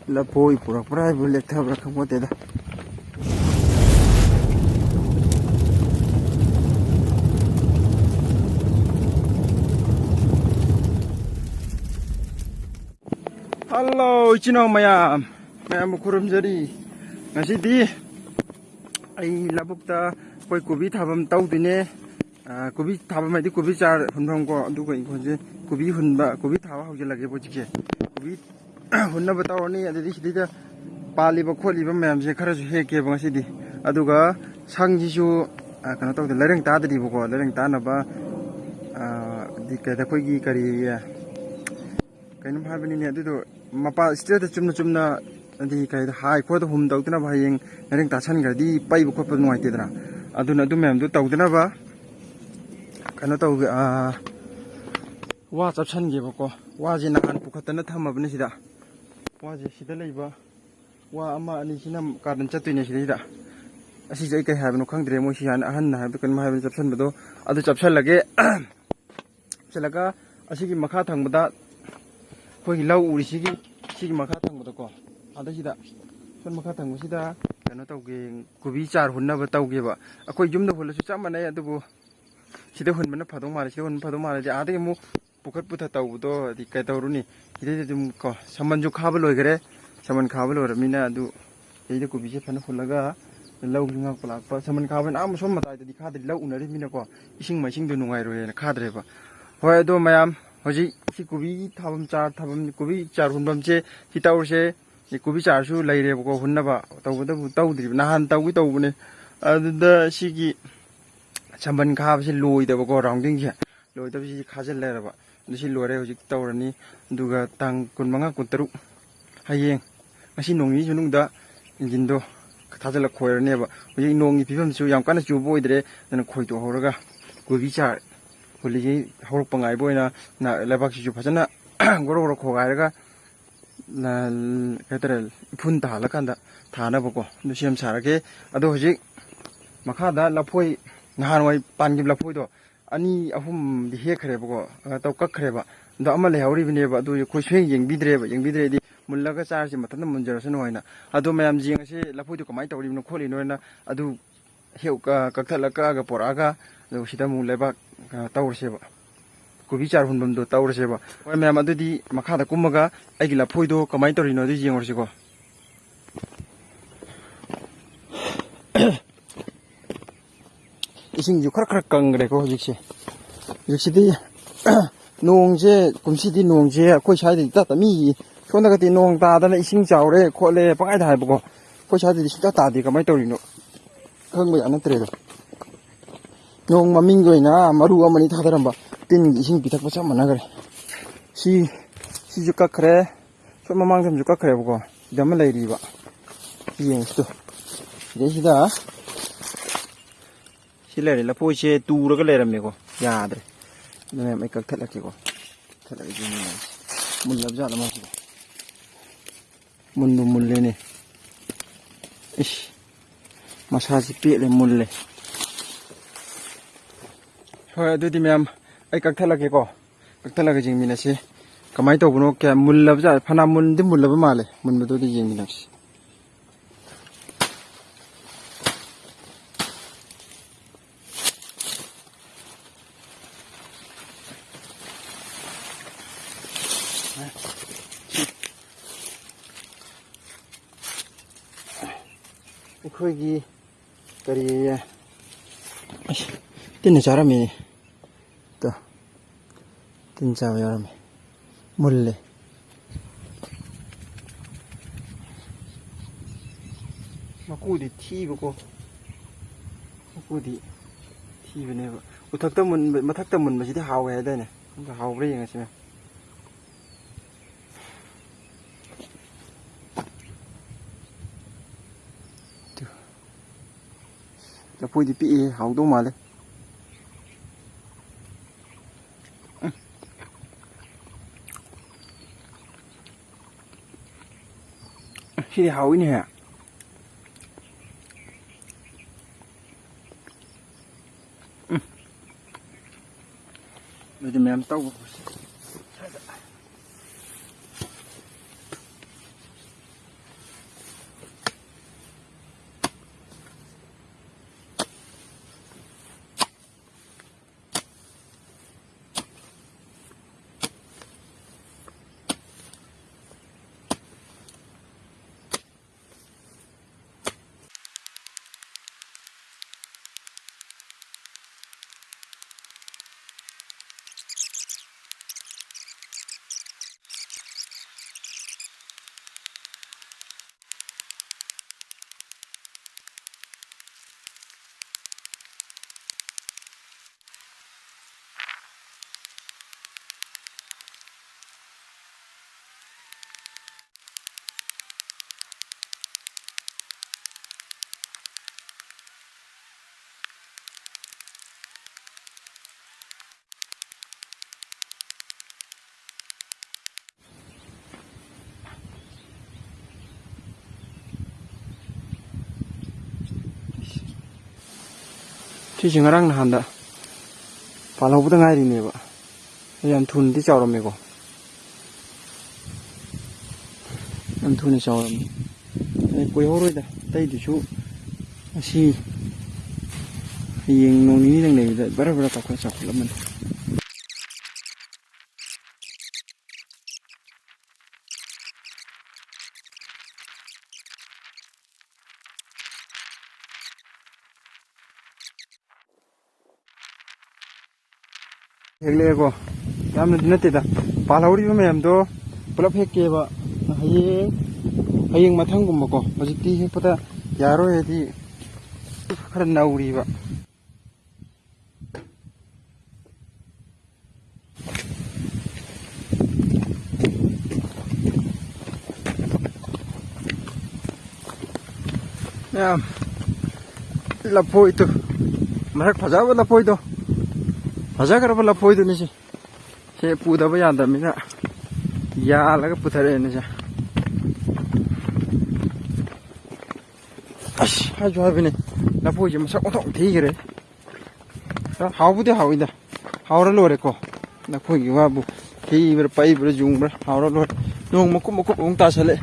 Lapoi purak-purak boleh tabrak kamu tidak. Halo, Cino mayam kurum jadi nasi di ai labukta koi kubi thabam tau dine kubi thabam ai di kubi char hunbam ko du ko inkhonje kubi hunba kubi thawa hauje lage bojike kubi hunna bataw ni adi sidida pali ba kholi ba mayam je khara ju heke ba ngasi di aduga sangji ju kana taw de lereng ta dadi bo ko lereng ta na ba di ka da koi gi kari kainum habini ni adu mapa state chumna adi kai hai ko hum dawtna ba yeng lereng ta san ga di pai bu khop nuai te dra aduna du mayam du tawdna ba kana taw wa chapsan ge ba ko wa ji na kan pukhatna thamabni sida wa ji sida leiba wa ama ani sinam kardan chatune sida asi jai kai habno khangdre mo sian ahan na habdo kan ma habni chapsan bado adu chapsan lage chalaga asigi makha thangbada koi lau uri sigi makha thangbada ko ada sida son makha thangbu sida kana tawge kubi char hunna ba tawge ba akoi jumda holasu chamana ya dubu sida hunbana phadong mare sida hun phadong mare ja ade mu pukhat putha tawdo di kai tawruni sida dum ko saman ju khabal loigre saman khabal oramina adu eide kubi je phana hulaga lau ngak plak pa saman khaban am som mata di khadri lau unari mina ko ising maising du nungai ro na khadre ba hoi ado mayam hoji si kubi thabam kubi char hunbam che si tawse ni kubi char su laire ko hunna ba tawda bu tawdri na han tawgi tawbune adda sigi samban khab si loi da ko rounding je loi da si khajal lera ba si lore hoji tawrani duga tang kun manga kun taru hayeng ngasi nongi sunung da injin do thajal khoirane ba hoji nongi phibam su yam kana chu boidre dana khoi to horaga kubi char ꯍꯨꯜꯂꯤꯁꯤ ꯍꯧꯔꯛꯄ ꯉꯥꯏꯕ ꯑꯣꯏꯅ ꯂꯩꯕꯥꯛꯁꯤꯁꯨ ꯐꯖꯅ ꯒꯣꯔꯣ ꯒꯣꯔꯣ ꯈꯣꯒꯥꯏꯔꯒ ꯀꯩꯇꯥꯔꯦ ꯏꯐꯨꯟ ꯇꯥꯍꯜꯂꯀꯥꯟꯗ ꯊꯥꯅꯕꯀꯣ ꯑꯗꯨ ꯁꯦꯝ ꯁꯥꯔꯒꯦ ꯑꯗꯣ ꯍꯧꯖꯤꯛ ꯃꯈꯥꯗ ꯂꯐꯣꯏ ꯅꯍꯥꯟꯋꯥꯏ ꯄꯥꯟꯈꯤꯕ ꯂꯐꯣꯏꯗꯣ ꯑꯅꯤ ꯑꯍꯨꯝꯗꯤ ꯍꯦꯛꯈ꯭ꯔꯦꯕꯀꯣ ꯇꯧ ꯀꯛꯈ꯭ꯔꯦꯕ ꯑꯗꯣ ꯑꯃ ꯂꯩꯍꯧꯔꯤꯕꯅꯦꯕ ꯑꯗꯨ ꯑꯩꯈꯣꯏ ꯁꯨꯡꯌꯦꯡ ꯌꯦꯡꯕꯤꯗ꯭ꯔꯦꯗꯤ ꯃꯨꯜꯂꯒ ꯆꯥꯔꯁꯤ ꯃꯊꯟꯇ ꯃꯨꯟꯖꯔꯁꯅꯨ ꯍꯥꯏꯅ ꯑꯗꯣ ꯃꯌꯥꯝ ꯌꯦꯡꯉꯁꯤ ꯂꯐꯣꯏꯗꯣ ꯀꯃꯥꯏꯅ ꯇꯧꯔꯤꯕꯅꯣ ꯈꯣꯠꯂꯤꯅꯣꯅ ꯑꯗꯨ ꯀꯛꯊꯠꯂ ꯀꯛꯑꯒ ꯄꯣꯔꯛꯑꯒ ꯑꯗꯨ ꯁꯤꯗ ꯑꯃꯨꯛ ꯂꯩꯕꯥꯛ ꯇꯧꯔꯁꯦꯕ kubi char hunbam do tawraseba hoi mayam adudi makhada kumaga aigi lafoi do kamai torino adu yengorsiko ising ju khar kangre ko hojikse hojikidi nongje kumsidi nongje akoi saidi ta mi sonda gati nong ta dana ising chawre khole pangai da haibo koi saidi sita ta di kamai torino khangba anatre do nong maming goina maru amani thadaramba tin ising pitak pa sama nagare si juga kre so mamang jam juga kre boko dama lai riba yeng sto jadi sida silai la poche tu ra ga lai ramme ko yaadre ne mai kak thala ke ko thala ji ni mun lab ja lama mun du mulle ne ish masaji pe le mulle hoi adudi mem ai kak thala ke ko kak thala ke jing minasi kamai to buno kya mullab ja phana mun di mullab male mun do di jing minasi ꯑꯩꯈꯣꯏꯒꯤ ꯀꯔꯤ ꯇꯤꯟꯅ ꯆꯥꯔꯝꯃꯤꯅꯦ ꯇꯣ ꯇꯤꯟ ꯆꯥꯕ ꯌꯥꯎꯔꯝꯃꯤ ꯃꯨꯜꯂꯦ ꯃꯀꯨꯗꯤ ꯊꯤꯕꯀꯣ ꯃꯀꯨꯗꯤ ꯊꯤꯕꯅꯦꯕ ꯎꯊꯛꯇ ꯃꯨꯟꯕ ꯃꯊꯛꯇ ꯃꯨꯟꯕꯁꯤꯗꯤ ꯍꯥꯎꯋꯦ ꯍꯥꯏꯗꯥꯏꯅꯦ ꯑꯝꯇ ꯍꯥꯎꯕ꯭ꯔꯥ ꯌꯦꯡꯉꯁꯤꯅꯦ lafoi pi hau do male si hau ini ha bây giờ mẹ em tao ꯁꯤꯁꯤ ꯉꯔꯥꯡ ꯅꯍꯥꯟꯗ ꯄꯥꯜꯍꯧꯕꯗ ꯉꯥꯏꯔꯤꯅꯦꯕ ꯌꯥꯝ ꯊꯨꯅꯗꯤ ꯆꯥꯎꯔꯝꯃꯦꯀꯣ ꯌꯥꯝ ꯊꯨꯅ ꯆꯥꯎꯔꯝꯃꯦ ꯀꯨꯏꯍꯧꯔꯣꯏꯗ ꯑꯇꯩꯗꯨꯁꯨ ꯑꯁꯤ ꯍꯌꯦꯡ ꯅꯣꯡ ꯅꯤꯅꯤꯗꯪ ꯂꯩꯕꯗ ꯕꯔ ꯕꯔ ꯆꯥꯎꯈꯠꯂꯝꯃꯅꯤ ꯍꯦꯛꯂꯛꯑꯦꯀꯣ ꯌꯥꯝꯅꯗꯤ ꯅꯠꯇꯦꯗ ꯄꯥꯜꯍꯧꯔꯤꯕ ꯃꯌꯥꯝꯗꯣ ꯄꯨꯂꯞ ꯍꯦꯛꯀꯦꯕ ꯍꯌꯦꯡ ꯃꯊꯪꯒꯨꯝꯕꯀꯣ ꯍꯧꯖꯤꯛꯇꯤ ꯍꯦꯛꯄꯗ ꯌꯥꯔꯣꯏ ꯍꯥꯏꯗꯤ ꯈꯔ ꯅꯧꯔꯤꯕ ꯃꯌꯥꯝ ꯂꯐꯣꯏꯗꯣ ꯃꯁꯛ ꯐꯖꯕ ꯂꯐꯣꯏꯗꯣ ꯐꯖꯈ꯭ꯔꯕ ꯂꯐꯣꯏꯗꯨꯅꯤ ꯁꯤ ꯄꯨꯗꯕ ꯌꯥꯗꯕꯅꯤꯅ ꯌꯥꯜꯂꯒ ꯄꯨꯊꯔꯛꯑꯦꯅꯦ ꯁꯦ ꯑꯁ ꯍꯥꯏꯁꯨ ꯍꯥꯏꯕꯅꯤ ꯂꯐꯣꯏꯁꯦ ꯃꯁꯛ ꯑꯣꯟꯊꯣꯛ ꯊꯤꯈ꯭ꯔꯦ ꯍꯥꯎꯕꯨꯗꯤ ꯍꯥꯎꯏꯗ ꯍꯥꯎꯔ ꯂꯣꯏꯔꯦꯀꯣ ꯂꯐꯣꯏꯒꯤ ꯋꯥꯕꯨ ꯊꯤꯕ꯭ꯔꯥ ꯄꯩꯕ꯭ꯔꯥ ꯌꯨꯡꯕ꯭ꯔꯥ ꯍꯥꯎꯔ ꯂꯣꯏꯔꯦ ꯅꯣꯡ ꯃꯀꯨꯞ ꯃꯀꯨꯞ ꯑꯃꯨꯛ ꯇꯥꯁꯜꯂꯛꯑꯦ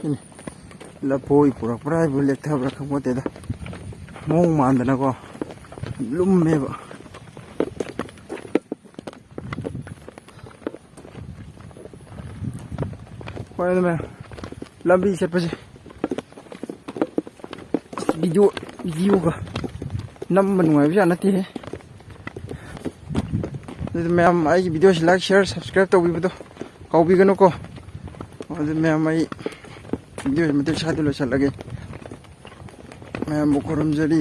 ꯁꯤꯅꯤ ꯂꯐꯣꯏ ꯄꯨꯔꯛꯄ꯭ꯔꯥ ꯍꯥꯏꯕꯨ ꯂꯦꯛꯊꯕ꯭ꯔꯥ ꯈꯪꯄꯣꯠꯇꯦꯗ ꯃꯑꯣꯡ ꯃꯥꯟꯗꯅꯀꯣ ꯂꯨꯝꯃꯦꯕ ꯍꯣꯏ ꯑꯗꯨꯃꯥꯏꯅ ꯂꯝꯕꯤ ꯆꯠꯄꯁꯦ ꯚꯤꯗꯤꯑꯣꯒ ꯅꯝꯕ ꯅꯨꯡꯉꯥꯏꯕꯖꯥꯠ ꯅꯠꯇꯦꯍꯦ ꯑꯗꯨ ꯃꯌꯥꯝ ꯑꯩꯒꯤ ꯚꯤꯗꯤꯑꯣꯁꯤ ꯂꯥꯏꯛ ꯁꯤꯌꯔ ꯁꯕꯁꯀ꯭ꯔꯥꯏꯕ ꯇꯧꯕꯤꯕꯗꯣ ꯀꯥꯎꯕꯤꯒꯅꯨꯀꯣ ꯑꯗꯨ ꯃꯌꯥꯝ ꯑꯩ ꯚꯤꯗꯤꯑꯣꯁꯤ ꯃꯇꯤꯛ ꯁ꯭ꯋꯥꯏꯗ ꯂꯣꯏꯁꯤꯜꯂꯒꯦ ꯃꯌꯥꯝꯕꯨ ꯈꯨꯔꯨꯝꯖꯔꯤ